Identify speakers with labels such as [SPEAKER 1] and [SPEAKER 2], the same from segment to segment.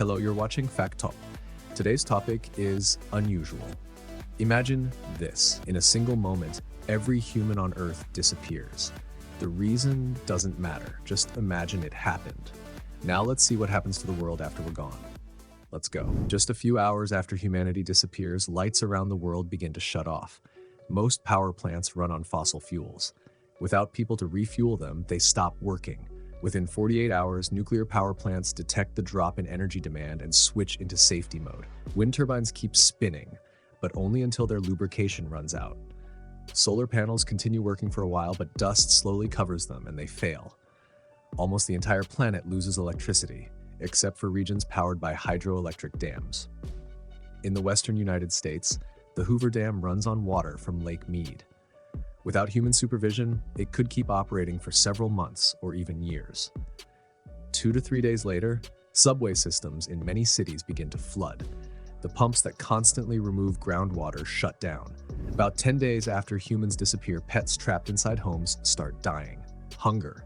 [SPEAKER 1] Hello, you're watching Fact Talk. Today's topic is unusual. Imagine this. In a single moment, every human on Earth disappears. The reason doesn't matter. Just imagine it happened. Now let's see what happens to the world after we're gone. Let's go. Just a few hours after humanity disappears, lights around the world begin to shut off. Most power plants run on fossil fuels. Without people to refuel them, they stop working. Within 48 hours, nuclear power plants detect the drop in energy demand and switch into safety mode. Wind turbines keep spinning, but only until their lubrication runs out. Solar panels continue working for a while, but dust slowly covers them and they fail. Almost the entire planet loses electricity, except for regions powered by hydroelectric dams. In the western United States, the Hoover Dam runs on water from Lake Mead. Without human supervision, it could keep operating for several months or even years. 2 to 3 days later, subway systems in many cities begin to flood. The pumps that constantly remove groundwater shut down. About 10 days after humans disappear, pets trapped inside homes start dying. Hunger,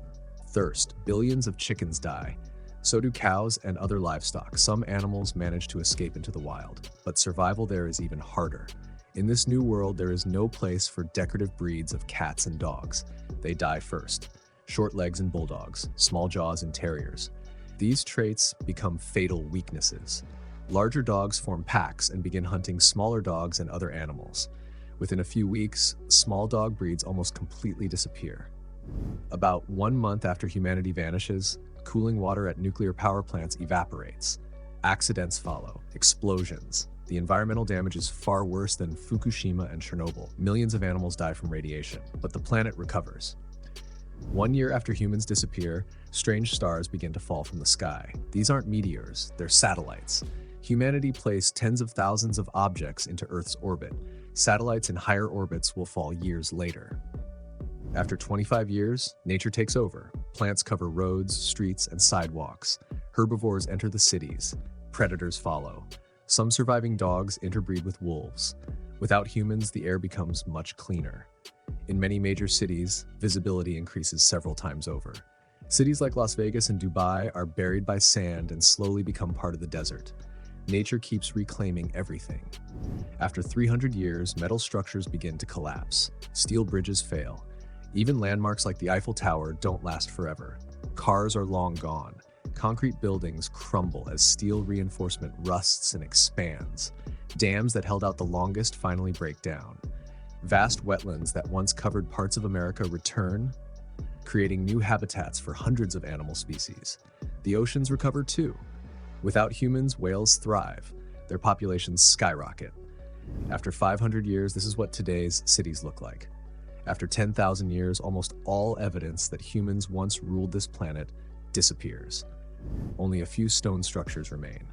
[SPEAKER 1] thirst, billions of chickens die. So do cows and other livestock. Some animals manage to escape into the wild, but survival there is even harder. In this new world, there is no place for decorative breeds of cats and dogs. They die first. Short legs and bulldogs, small jaws and terriers. These traits become fatal weaknesses. Larger dogs form packs and begin hunting smaller dogs and other animals. Within a few weeks, small dog breeds almost completely disappear. About 1 month after humanity vanishes, cooling water at nuclear power plants evaporates. Accidents follow, explosions. The environmental damage is far worse than Fukushima and Chernobyl. Millions of animals die from radiation, but the planet recovers. 1 year after humans disappear, strange stars begin to fall from the sky. These aren't meteors, they're satellites. Humanity placed tens of thousands of objects into Earth's orbit. Satellites in higher orbits will fall years later. After 25 years, nature takes over. Plants cover roads, streets, and sidewalks. Herbivores enter the cities. Predators follow. Some surviving dogs interbreed with wolves. Without humans, the air becomes much cleaner. In many major cities, visibility increases several times over. Cities like Las Vegas and Dubai are buried by sand and slowly become part of the desert. Nature keeps reclaiming everything. After 300 years, metal structures begin to collapse. Steel bridges fail. Even landmarks like the Eiffel Tower don't last forever. Cars are long gone. Concrete buildings crumble as steel reinforcement rusts and expands. Dams that held out the longest finally break down. Vast wetlands that once covered parts of America return, creating new habitats for hundreds of animal species. The oceans recover too. Without humans, whales thrive. Their populations skyrocket. After 500 years, this is what today's cities look like. After 10,000 years, almost all evidence that humans once ruled this planet disappears. Only a few stone structures remain.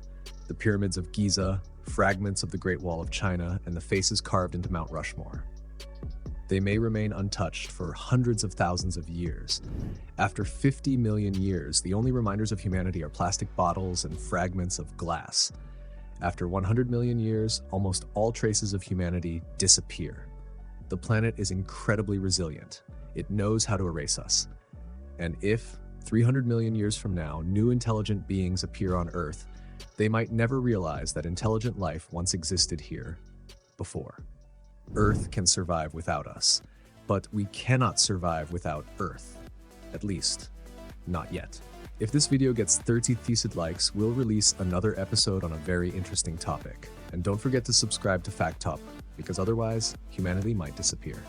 [SPEAKER 1] The pyramids of Giza, fragments of the Great Wall of China, and the faces carved into Mount Rushmore. They may remain untouched for hundreds of thousands of years. After 50 million years, the only reminders of humanity are plastic bottles and fragments of glass. After 100 million years, almost all traces of humanity disappear. The planet is incredibly resilient. It knows how to erase us. And if 300 million years from now, new intelligent beings appear on Earth, they might never realize that intelligent life once existed here before. Earth can survive without us, but we cannot survive without Earth. At least, not yet. If this video gets 30,000 likes, we'll release another episode on a very interesting topic. And don't forget to subscribe to Fact Talk, because otherwise, humanity might disappear.